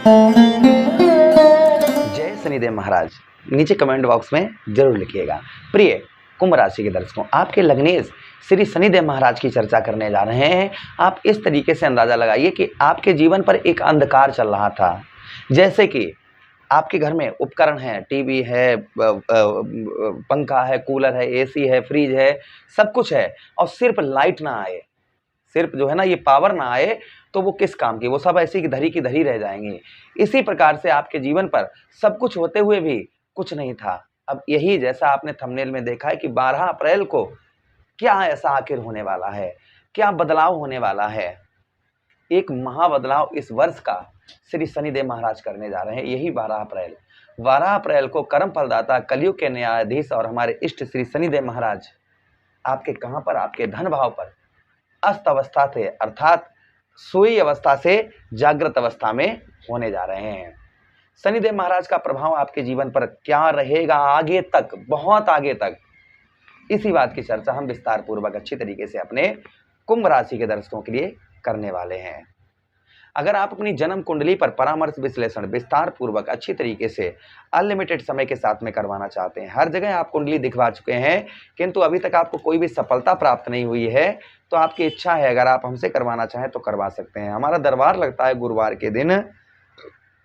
जय शनिदेव महाराज नीचे comment box में जरूर लिखिएगा। प्रिय कुंभ राशि के दर्शकों, आपके लग्नेश श्री शनिदेव महाराज की चर्चा करने जा रहे हैं। आप इस तरीके से अंदाजा लगाइए कि आपके जीवन पर एक अंधकार चल रहा था, जैसे कि आपके घर में उपकरण है, टीवी है, पंखा है, कूलर है, एसी है, फ्रिज है, सब कुछ है, और सिर्फ लाइट ना आए, सिर्फ जो है ना ये पावर ना आए, तो वो किस काम की, वो सब ऐसी की धरी रह जाएंगे। इसी प्रकार से आपके जीवन पर सब कुछ होते हुए भी कुछ नहीं था। अब यही जैसा आपने थंबनेल में देखा है कि 12 अप्रैल को क्या ऐसा आखिर होने वाला है, क्या बदलाव होने वाला है। एक महाबदलाव इस वर्ष का श्री शनिदेव महाराज करने जा रहे हैं। यही 12 अप्रैल को कर्म फलदाता, कलयुग के न्यायाधीश और हमारे इष्ट श्री शनिदेव महाराज आपके कहां पर, आपके धन भाव पर अस्त अवस्था से अर्थात सोई अवस्था से जागृत अवस्था में होने जा रहे हैं। शनिदेव महाराज का प्रभाव आपके जीवन पर क्या रहेगा आगे तक, बहुत आगे तक, इसी बात की चर्चा हम विस्तार पूर्वक अच्छी तरीके से अपने कुंभ राशि के दर्शकों के लिए करने वाले हैं। अगर आप अपनी जन्म कुंडली पर परामर्श विश्लेषण विस्तार पूर्वक अच्छी तरीके से अनलिमिटेड समय के साथ में करवाना चाहते हैं, हर जगह आप कुंडली दिखवा चुके हैं किंतु अभी तक आपको कोई भी सफलता प्राप्त नहीं हुई है, तो आपकी इच्छा है अगर आप हमसे करवाना चाहें तो करवा सकते हैं। हमारा दरबार लगता है गुरुवार के दिन।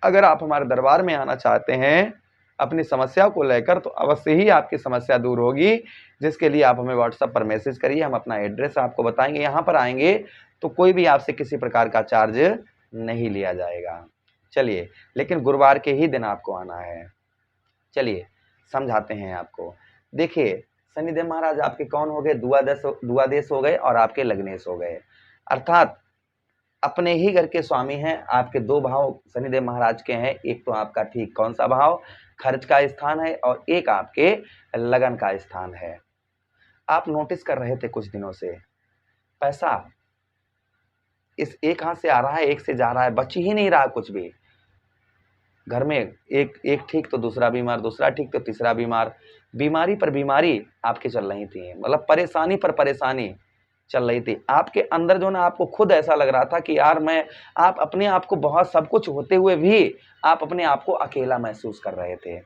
अगर आप हमारे दरबार में आना चाहते हैं अपनी समस्या को लेकर, तो अवश्य ही आपकी समस्या दूर होगी, जिसके लिए आप हमें व्हाट्सएप पर मैसेज करिए। हम अपना एड्रेस आपको बताएंगे। यहाँ पर आएंगे तो कोई भी आपसे किसी प्रकार का चार्ज नहीं लिया जाएगा। चलिए, लेकिन गुरुवार के ही दिन आपको आना है। चलिए समझाते हैं आपको। देखिए, शनिदेव महाराज आपके कौन हो गए, दुआदेश हो गए और आपके लग्नेश हो गए, अर्थात अपने ही घर के स्वामी हैं। आपके दो भाव शनिदेव महाराज के हैं। एक तो आपका ठीक कौन सा भाव, खर्च का स्थान है, और एक आपके लगन का स्थान है। आप नोटिस कर रहे थे कुछ दिनों से पैसा इस एक हाथ से आ रहा है, एक से जा रहा है, बच ही नहीं रहा कुछ भी। घर में एक ठीक तो दूसरा बीमार, दूसरा ठीक तो तीसरा बीमार, बीमारी पर बीमारी आपकी चल रही थी, मतलब परेशानी पर परेशानी चल रही थी। आपके अंदर जो ना आपको खुद ऐसा लग रहा था कि यार आप अपने आप को बहुत सब कुछ होते हुए भी आप अपने आप को अकेला महसूस कर रहे थे।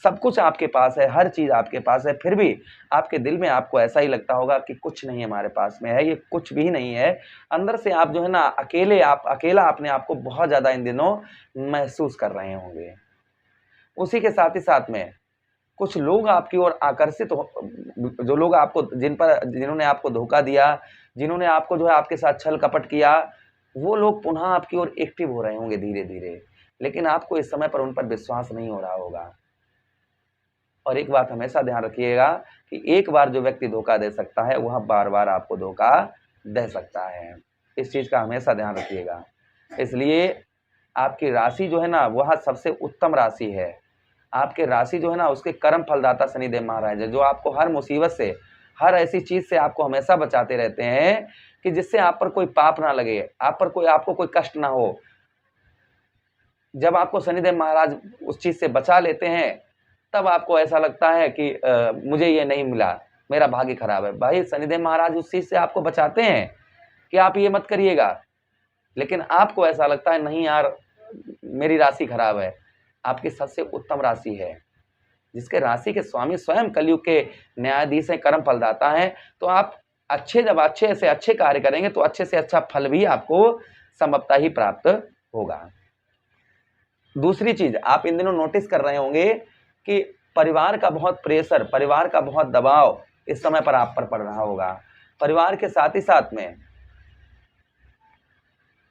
सब कुछ आपके पास है, हर चीज आपके पास है, फिर भी आपके दिल में आपको ऐसा ही लगता होगा कि कुछ नहीं हमारे पास में है, ये कुछ भी नहीं है। अंदर से आप जो है ना अकेला अपने आप को बहुत ज्यादा इन दिनों महसूस कर रहे होंगे। उसी के साथ ही साथ में कुछ लोग आपकी ओर आकर्षित हो, जो लोग आपको जिन्होंने आपको धोखा दिया, जिन्होंने आपको जो है आपके साथ छल कपट किया, वो लोग पुनः आपकी ओर एक्टिव हो रहे होंगे धीरे धीरे, लेकिन आपको इस समय पर उन पर विश्वास नहीं हो रहा होगा। और एक बात हमेशा ध्यान रखिएगा कि एक बार जो व्यक्ति धोखा दे सकता है वह बार बार आपको धोखा दे सकता है। इस चीज का हमेशा ध्यान रखिएगा। इसलिए आपकी राशि जो है ना वह सबसे उत्तम राशि है। आपके राशि जो है ना उसके कर्म फलदाता शनिदेव महाराज है, जो आपको हर मुसीबत से, हर ऐसी चीज से आपको हमेशा बचाते रहते हैं कि जिससे आप पर कोई पाप ना लगे, आपको कोई कष्ट ना हो। जब आपको शनिदेव महाराज उस चीज से बचा लेते हैं तब आपको ऐसा लगता है कि मुझे ये नहीं मिला, मेरा भाग्य खराब है। भाई शनिदेव महाराज उस चीज से आपको बचाते हैं कि आप ये मत करिएगा, लेकिन आपको ऐसा लगता है नहीं यार मेरी राशि खराब है। आपकी सबसे उत्तम राशि है, जिसके राशि के स्वामी स्वयं कलयुग के न्यायाधीश हैं, कर्म फलदाता हैं। तो आप जब अच्छे से अच्छे कार्य करेंगे तो अच्छे से अच्छा फल भी आपको संभवतः ही प्राप्त होगा। दूसरी चीज आप इन दिनों नोटिस कर रहे होंगे कि परिवार का बहुत प्रेशर, परिवार का बहुत दबाव इस समय पर आप पर पड़ रहा होगा। परिवार के साथ ही साथ में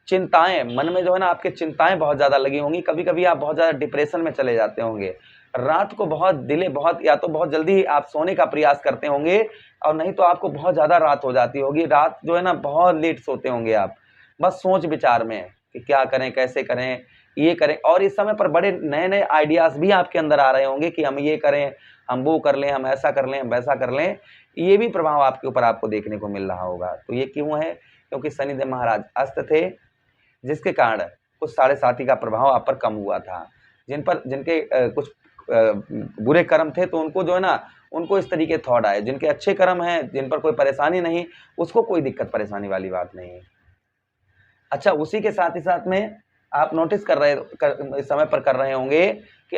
चिंताएं, मन में जो है ना आपके चिंताएं बहुत ज्यादा लगी होंगी। कभी कभी आप बहुत ज्यादा डिप्रेशन में चले जाते होंगे। रात को या तो बहुत जल्दी ही आप सोने का प्रयास करते होंगे, और नहीं तो आपको बहुत ज्यादा रात हो जाती होगी। रात जो है ना बहुत लेट सोते होंगे आप, बस सोच विचार में कि क्या करें, कैसे करें, ये करें। और इस समय पर बड़े नए नए आइडियाज भी आपके अंदर आ रहे होंगे कि हम ये करें, हम वो कर लें, हम ऐसा कर लें, हम वैसा कर लें। ये भी प्रभाव आपके ऊपर आपको देखने को मिल रहा होगा। तो ये क्यों है? क्योंकि शनिदेव महाराज अस्त थे, जिसके कारण कुछ साढ़े साथी का प्रभाव आप पर कम हुआ था। जिनके कुछ बुरे कर्म थे तो उनको जो है ना उनको इस तरीके थॉट आए। जिनके अच्छे कर्म हैं, जिन पर कोई परेशानी नहीं, उसको कोई दिक्कत परेशानी वाली बात नहीं। अच्छा, उसी के साथ ही साथ में आप नोटिस इस समय पर कर रहे होंगे कि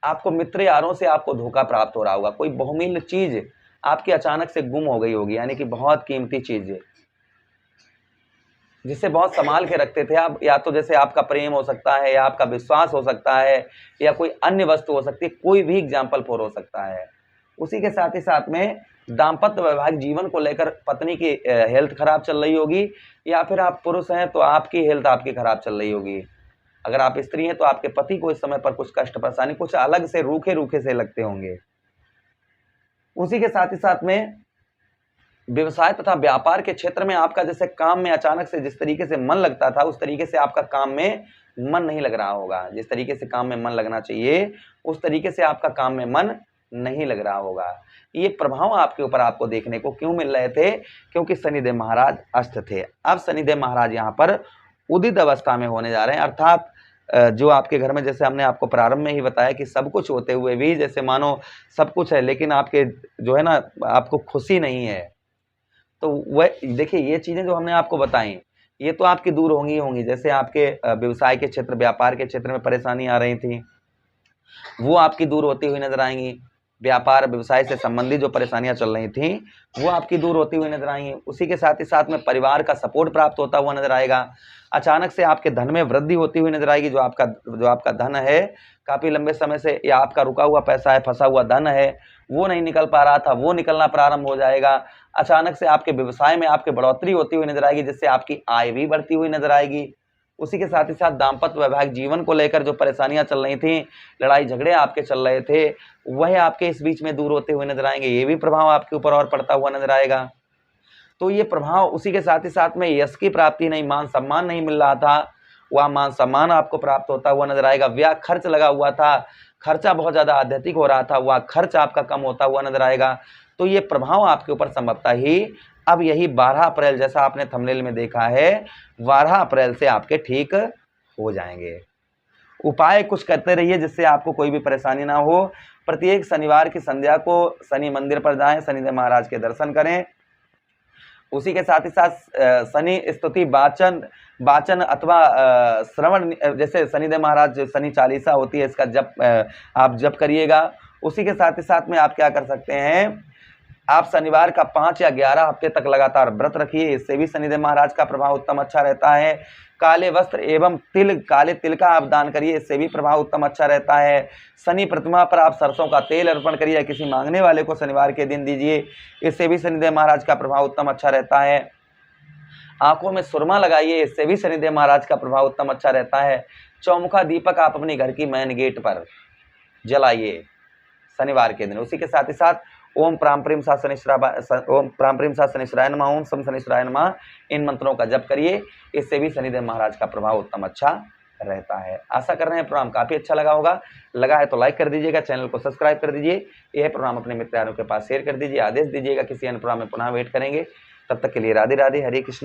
आपको मित्र यारों से आपको धोखा प्राप्त हो रहा होगा। कोई बहुमूल्य चीज आपकी अचानक से गुम हो गई होगी, यानी कि बहुत कीमती चीज जिसे बहुत संभाल के रखते थे आप, या तो जैसे आपका प्रेम हो सकता है, या आपका विश्वास हो सकता है, या कोई अन्य वस्तु हो सकती है, कोई भी एग्जाम्पल फॉर हो सकता है। उसी के साथ ही साथ में दाम्पत्य वैवाहिक जीवन को लेकर पत्नी की हेल्थ खराब चल रही होगी, या फिर आप पुरुष हैं तो आपकी हेल्थ आपकी खराब चल रही होगी। अगर आप स्त्री हैं तो आपके पति को इस समय पर कुछ कष्ट परेशानी, कुछ अलग से रूखे रूखे से लगते होंगे। उसी के साथ ही साथ में व्यवसाय तथा व्यापार के क्षेत्र में आपका जैसे काम में अचानक से जिस तरीके से मन लगता था, उस तरीके से आपका काम में मन नहीं लग रहा होगा। जिस तरीके से काम में मन लगना चाहिए उस तरीके से आपका काम में मन नहीं लग रहा होगा। ये प्रभाव आपके ऊपर आपको देखने को क्यों मिल रहे थे? क्योंकि शनिदेव महाराज अस्त थे। अब शनिदेव महाराज यहाँ पर उदित अवस्था में होने जा रहे हैं, अर्थात जो आपके घर में, जैसे हमने आपको प्रारंभ में ही बताया कि सब कुछ होते हुए भी जैसे मानो सब कुछ है, लेकिन आपके जो है ना आपको खुशी नहीं है। तो वह देखिए, ये चीजें जो हमने आपको बताई ये तो आपकी दूर होंगी। जैसे आपके व्यवसाय के क्षेत्र, व्यापार के क्षेत्र में परेशानी आ रही थी, वो आपकी दूर होती हुई नजर आएंगी। व्यापार व्यवसाय से संबंधित जो परेशानियां चल रही थी वो आपकी दूर होती हुई नजर आएंगी। उसी के साथ ही साथ में परिवार का सपोर्ट प्राप्त होता हुआ नजर आएगा। अचानक से आपके धन में वृद्धि होती हुई नजर आएगी। जो आपका धन है, काफी लंबे समय से या आपका रुका हुआ पैसा है, फंसा हुआ धन है, वो नहीं निकल पा रहा था, वो निकलना प्रारंभ हो जाएगा। अचानक से आपके व्यवसाय में आपके बढ़ोतरी होती हुई नजर आएगी, जिससे आपकी आय भी बढ़ती हुई नजर आएगी। उसी के साथ ही साथ दाम्पत्य वैवाहिक जीवन को लेकर जो परेशानियां चल रही थी, लड़ाई झगड़े आपके चल रहे थे, वह आपके इस बीच में दूर होते हुए नजर आएंगे। ये भी प्रभाव आपके ऊपर और पड़ता हुआ नजर आएगा। तो ये प्रभाव, उसी के साथ ही साथ में यश की प्राप्ति नहीं, मान सम्मान नहीं मिल रहा था, वह मान सम्मान आपको प्राप्त होता हुआ नजर आएगा। व्यय खर्च लगा हुआ था, खर्चा बहुत ज्यादा अत्यधिक हो रहा था, वह खर्च आपका कम होता हुआ नजर आएगा। तो ये प्रभाव आपके ऊपर संभवतः ही अब यही 12 अप्रैल, जैसा आपने थंबनेल में देखा है, 12 अप्रैल से आपके ठीक हो जाएंगे। उपाय कुछ करते रहिए जिससे आपको कोई भी परेशानी ना हो। प्रत्येक शनिवार की संध्या को शनि मंदिर पर जाएं, शनिदेव महाराज के दर्शन करें। उसी के साथ ही साथ शनि स्तुति वाचन अथवा श्रवण, जैसे शनिदेव महाराज शनि चालीसा होती है, इसका जप आप जप करिएगा। उसी के साथ ही साथ में आप क्या कर सकते हैं, आप शनिवार का 5 या 11 हफ्ते तक लगातार व्रत रखिए, इससे भी शनिदेव महाराज का प्रभाव उत्तम अच्छा रहता है। काले वस्त्र एवं काले तिल का आप दान करिए, इससे भी प्रभाव उत्तम अच्छा रहता है। शनि प्रतिमा पर आप सरसों का तेल अर्पण करिए, किसी मांगने वाले को शनिवार के दिन दीजिए, इससे भी शनिदेव महाराज का प्रभाव उत्तम अच्छा रहता है। आंखों में सुरमा लगाइए, इससे भी शनिदेव महाराज का प्रभाव उत्तम अच्छा रहता है। चौमुखा दीपक आप अपने घर की मेन गेट पर जलाइए शनिवार के दिन। उसी के साथ ही साथ ओम प्रांप्रीम सा शनिश्चराय नमः, ओम सम शनिश्चराय नमः, इन मंत्रों का जप करिए, इससे भी शनिदेव महाराज का प्रभाव उत्तम अच्छा रहता है। आशा कर रहे हैं प्रोग्राम काफी अच्छा लगा होगा। लगा है तो लाइक कर दीजिएगा, चैनल को सब्सक्राइब कर दीजिए, यह प्रोग्राम अपने मित्रों के पास शेयर कर दीजिए, आदेश दीजिएगा। किसी अन्य प्रोग्राम में पुनः वेट करेंगे, तब तक के लिए राधे राधे, हरे कृष्णा।